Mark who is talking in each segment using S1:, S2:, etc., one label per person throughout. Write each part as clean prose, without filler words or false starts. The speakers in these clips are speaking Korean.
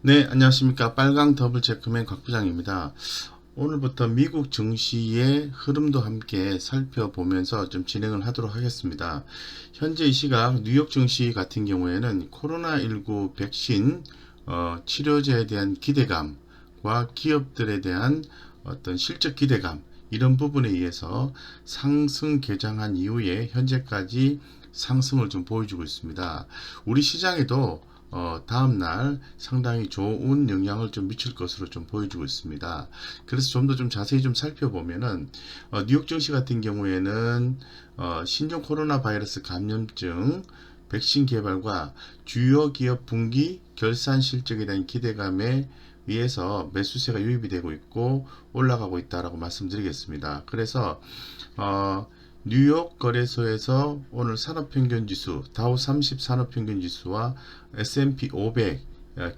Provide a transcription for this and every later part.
S1: 네, 안녕하십니까. 빨강 더블 체크맨 곽 부장입니다. 오늘부터 미국 증시의 흐름도 함께 살펴보면서 좀 진행을 하도록 하겠습니다. 현재 이 시각 뉴욕 증시 같은 경우에는 코로나19 백신 치료제에 대한 기대감과 기업들에 대한 어떤 실적 기대감, 이런 부분에 의해서 상승 개장한 이후에 현재까지 상승을 좀 보여주고 있습니다. 우리 시장에도 다음날 상당히 좋은 영향을 좀 미칠 것으로 좀 보여주고 있습니다. 그래서 좀 더 좀 자세히 좀 살펴보면은 뉴욕 증시 같은 경우에는 신종 코로나 바이러스 감염증 백신 개발과 주요 기업 분기 결산 실적에 대한 기대감에 의해서 매수세가 유입이 되고 있고 올라가고 있다라고 말씀드리겠습니다. 그래서 뉴욕 거래소에서 오늘 산업평균지수, 다우30 산업평균지수와 S&P 500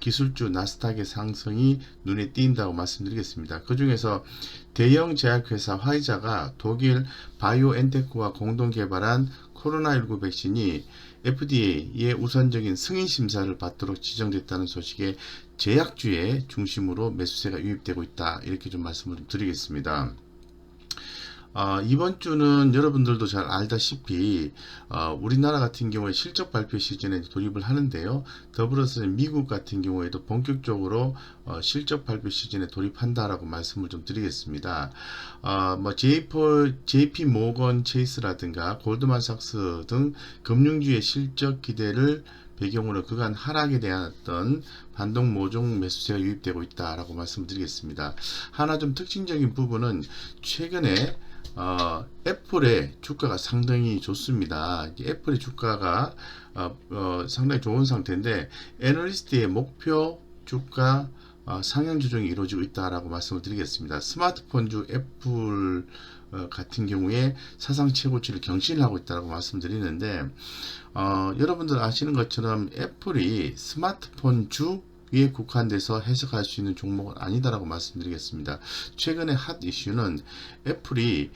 S1: 기술주 나스닥의 상승이 눈에 띈다고 말씀드리겠습니다. 그 중에서 대형 제약회사 화이자가 독일 바이오엔테크와 공동 개발한 코로나19 백신이 FDA의 우선적인 승인 심사를 받도록 지정됐다는 소식에 제약주의 중심으로 매수세가 유입되고 있다, 이렇게 좀 말씀을 드리겠습니다. 이번 주는 여러분들도 잘 알다시피 우리나라 같은 경우에 실적 발표 시즌에 돌입을 하는데요. 더불어서 미국 같은 경우에도 본격적으로 실적 발표 시즌에 돌입한다라고 말씀을 좀 드리겠습니다. JP 모건 체이스라든가 골드만삭스 등 금융주의 실적 기대를 배경으로 그간 하락에 대한 어떤 반동 모종 매수세가 유입되고 있다라고 말씀드리겠습니다. 하나 좀 특징적인 부분은 최근에 애플의 주가가 상당히 좋습니다. 애플의 주가가 상당히 좋은 상태인데 애널리스트의 목표 주가 상향 조정이 이루어지고 있다라고 말씀을 드리겠습니다. 스마트폰주 애플 같은 경우에 사상 최고치를 경신하고 있다고 말씀드리는데 여러분들 아시는 것처럼 애플이 스마트폰주 에 국한돼서 해석할 수 있는 종목은 아니다라고 말씀드리겠습니다. 최근에 핫 이슈는 애플이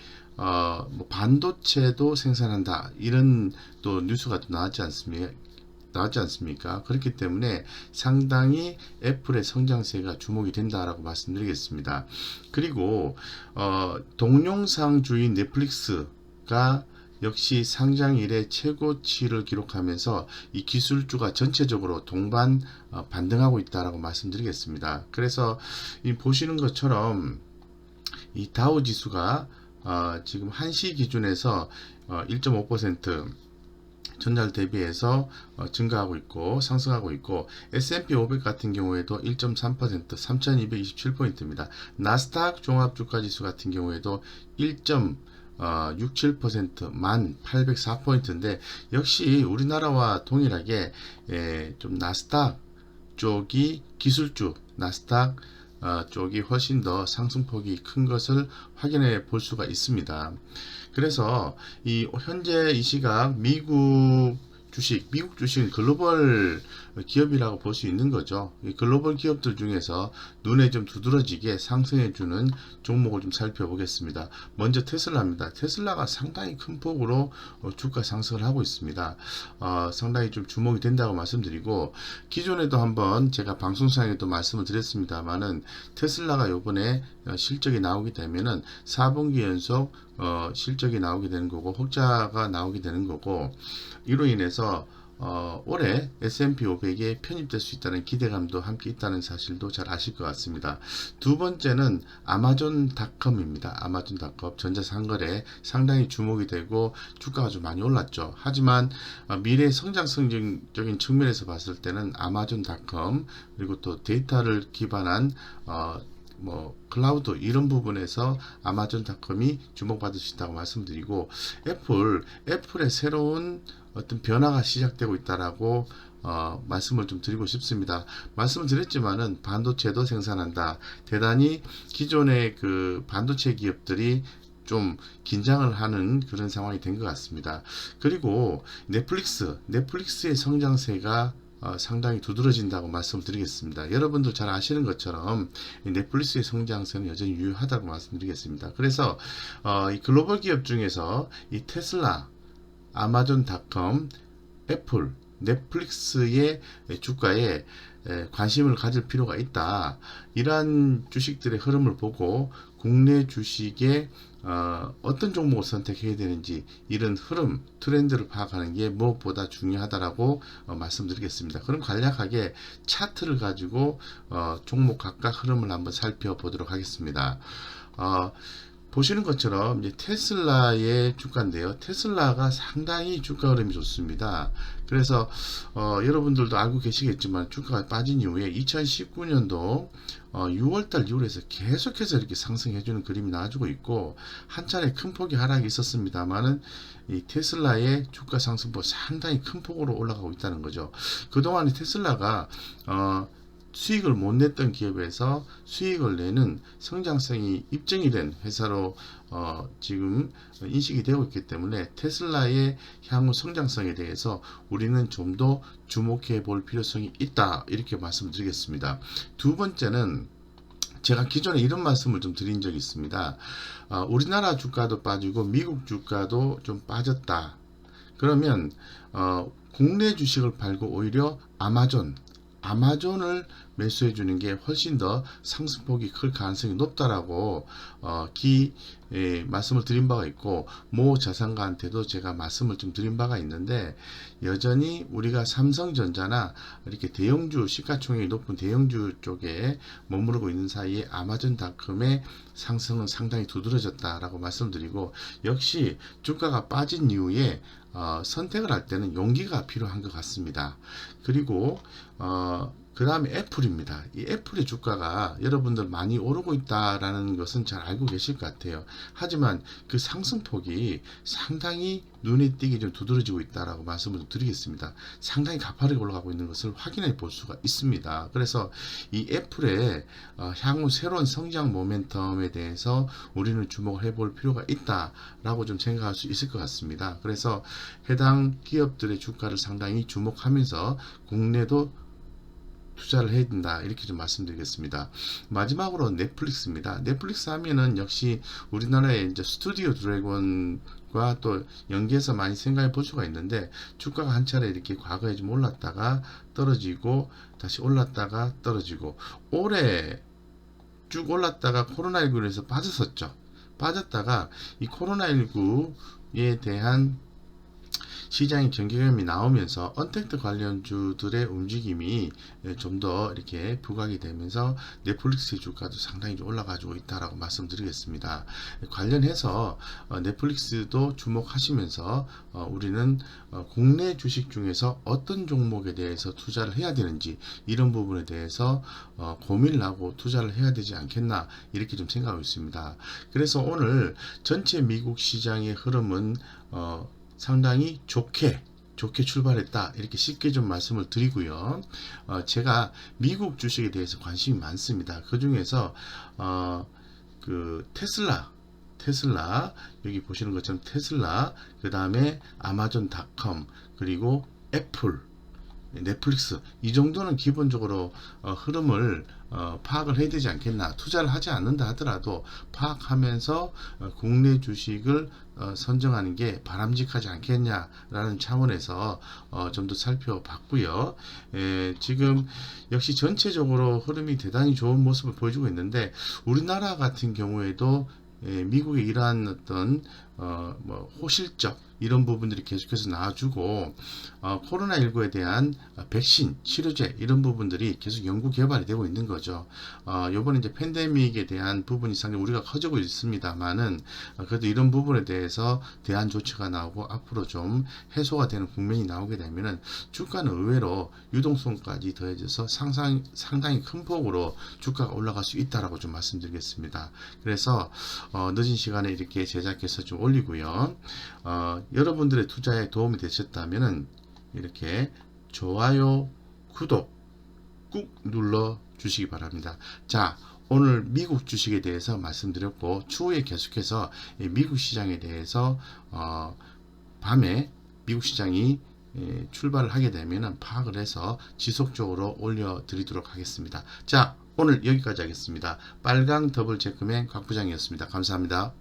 S1: 반도체도 생산한다, 이런 또 뉴스가 또 나왔지 않습니까? 그렇기 때문에 상당히 애플의 성장세가 주목이 된다라고 말씀드리겠습니다. 그리고 동영상주의 넷플릭스가 역시 상장 이래 최고치를 기록하면서 이 기술주가 전체적으로 동반 반등하고 있다라고 말씀드리겠습니다. 그래서 이 보시는 것처럼 이 다우 지수가 지금 1시 기준에서 1.5% 전날 대비해서 증가하고 있고 상승하고 있고, S&P 500 같은 경우에도 1.3% 3227포인트입니다. 나스닥 종합주가지수 같은 경우에도 1.67% 1804포인트인데 역시 우리나라와 동일하게 좀 나스닥 쪽이 기술주 나스닥 쪽이 훨씬 더 상승폭이 큰 것을 확인해 볼 수가 있습니다. 그래서 현재 이 시각 미국 주식은 글로벌 기업이라고 볼 수 있는 거죠. 이 글로벌 기업들 중에서 눈에 좀 두드러지게 상승해주는 종목을 좀 살펴보겠습니다. 먼저 테슬라입니다. 테슬라가 상당히 큰 폭으로 주가 상승을 하고 있습니다. 상당히 좀 주목이 된다고 말씀드리고, 기존에도 한번 제가 방송상에도 말씀을 드렸습니다만은 테슬라가 요번에 실적이 나오게 되면은 4분기 연속 실적이 나오게 되는 거고 흑자가 나오게 되는 거고, 이로 인해서 올해 S&P 500에 편입될 수 있다는 기대감도 함께 있다는 사실도 잘 아실 것 같습니다. 두 번째는 아마존닷컴입니다. 아마존닷컴 전자상거래 상당히 주목이 되고 주가가 좀 많이 올랐죠. 하지만 미래 성장성적인 측면에서 봤을 때는 아마존닷컴, 그리고 또 데이터를 기반한 클라우드 이런 부분에서 아마존닷컴이 주목받을 수 있다고 말씀드리고, 애플의 새로운 어떤 변화가 시작되고 있다라고 말씀을 좀 드리고 싶습니다. 말씀을 드렸지만은 반도체도 생산한다. 대단히 기존의 그 반도체 기업들이 좀 긴장을 하는 그런 상황이 된 것 같습니다. 그리고 넷플릭스의 성장세가 상당히 두드러진다고 말씀을 드리겠습니다. 여러분들 잘 아시는 것처럼 넷플릭스의 성장세는 여전히 유효하다고 말씀드리겠습니다. 그래서 이 글로벌 기업 중에서 이 테슬라, 아마존닷컴, 애플, 넷플릭스의 주가에 관심을 가질 필요가 있다. 이러한 주식들의 흐름을 보고 국내 주식의 어떤 종목을 선택해야 되는지 이런 흐름, 트렌드를 파악하는 게 무엇보다 중요하다라고 말씀드리겠습니다. 그럼 간략하게 차트를 가지고 종목 각각 흐름을 한번 살펴보도록 하겠습니다. 보시는 것처럼 이제 테슬라의 주가인데요. 테슬라가 상당히 주가 흐름이 좋습니다. 그래서 여러분들도 알고 계시겠지만 주가가 빠진 이후에 2019년도 6월달 이후에서 계속해서 이렇게 상승해주는 그림이 나와주고 있고 한 차례 큰 폭의 하락이 있었습니다만은 이 테슬라의 주가 상승폭 상당히 큰 폭으로 올라가고 있다는 거죠. 그동안 테슬라가 수익을 못 냈던 기업에서 수익을 내는 성장성이 입증이 된 회사로 지금 인식이 되고 있기 때문에 테슬라의 향후 성장성에 대해서 우리는 좀 더 주목해 볼 필요성이 있다, 이렇게 말씀드리겠습니다. 두 번째는 제가 기존에 이런 말씀을 좀 드린 적이 있습니다. 우리나라 주가도 빠지고 미국 주가도 좀 빠졌다. 그러면 국내 주식을 팔고 오히려 아마존을 매수해 주는 게 훨씬 더 상승폭이 클 가능성이 높다라고 말씀을 드린 바가 있고, 모 자산가한테도 제가 말씀을 좀 드린 바가 있는데, 여전히 우리가 삼성전자나 이렇게 대형주, 시가총액이 높은 대형주 쪽에 머무르고 있는 사이에 아마존닷컴의 상승은 상당히 두드러졌다라고 말씀드리고, 역시 주가가 빠진 이후에 선택을 할 때는 용기가 필요한 것 같습니다. 그리고 그 다음에 애플입니다. 이 애플의 주가가 여러분들 많이 오르고 있다라는 것은 잘 알고 계실 것 같아요. 하지만 그 상승폭이 상당히 눈에 띄게 좀 두드러지고 있다라고 말씀을 드리겠습니다. 상당히 가파르게 올라가고 있는 것을 확인해 볼 수가 있습니다. 그래서 이 애플의 향후 새로운 성장 모멘텀에 대해서 우리는 주목을 해볼 필요가 있다라고 좀 생각할 수 있을 것 같습니다. 그래서 해당 기업들의 주가를 상당히 주목하면서 국내도 투자를 해야 된다, 이렇게 좀 말씀드리겠습니다. 마지막으로 넷플릭스입니다. 넷플릭스 하면은 역시 우리나라의 이제 스튜디오 드래곤과 또 연계해서 많이 생각해 볼 수가 있는데, 주가가 한 차례 이렇게 과거에 좀 올랐다가 떨어지고 다시 올랐다가 떨어지고, 올해 쭉 올랐다가 코로나19로 해서 빠졌었죠. 빠졌다가 이 코로나19에 대한 시장의 경계감이 나오면서 언택트 관련주들의 움직임이 좀 더 이렇게 부각이 되면서 넷플릭스의 주가도 상당히 좀 올라가지고 있다라고 말씀드리겠습니다. 관련해서 넷플릭스도 주목하시면서 우리는 국내 주식 중에서 어떤 종목에 대해서 투자를 해야 되는지, 이런 부분에 대해서 고민을 하고 투자를 해야 되지 않겠나, 이렇게 좀 생각하고 있습니다. 그래서 오늘 전체 미국 시장의 흐름은 상당히 좋게 출발했다, 이렇게 쉽게 좀 말씀을 드리고요. 제가 미국 주식에 대해서 관심이 많습니다. 그 중에서 그 테슬라, 여기 보시는 것처럼 테슬라, 그 다음에 아마존닷컴, 그리고 애플, 넷플릭스, 이 정도는 기본적으로 흐름을 파악을 해야 되지 않겠나. 투자를 하지 않는다 하더라도 파악하면서 국내 주식을 선정하는 게 바람직하지 않겠냐라는 차원에서 좀 더 살펴봤고요. 지금 역시 전체적으로 흐름이 대단히 좋은 모습을 보여주고 있는데, 우리나라 같은 경우에도 미국의 이러한 어떤 호실적 이런 부분들이 계속해서 나와주고, 코로나19에 대한 백신, 치료제, 이런 부분들이 계속 연구 개발이 되고 있는 거죠. 요번에 이제 팬데믹에 대한 부분이 상당히 우리가 커지고 있습니다만은, 그래도 이런 부분에 대해서 대안 조치가 나오고 앞으로 좀 해소가 되는 국면이 나오게 되면은 주가는 의외로 유동성까지 더해져서 상당히 큰 폭으로 주가가 올라갈 수 있다라고 좀 말씀드리겠습니다. 그래서 늦은 시간에 이렇게 제작해서 좀 올리고요. 여러분들의 투자에 도움이 되셨다면 이렇게 좋아요, 구독 꾹 눌러 주시기 바랍니다. 자, 오늘 미국 주식에 대해서 말씀드렸고, 추후에 계속해서 미국 시장에 대해서 밤에 미국 시장이 출발을 하게 되면 파악을 해서 지속적으로 올려드리도록 하겠습니다. 자, 오늘 여기까지 하겠습니다. 빨강 더블 체크맨 곽 부장이었습니다. 감사합니다.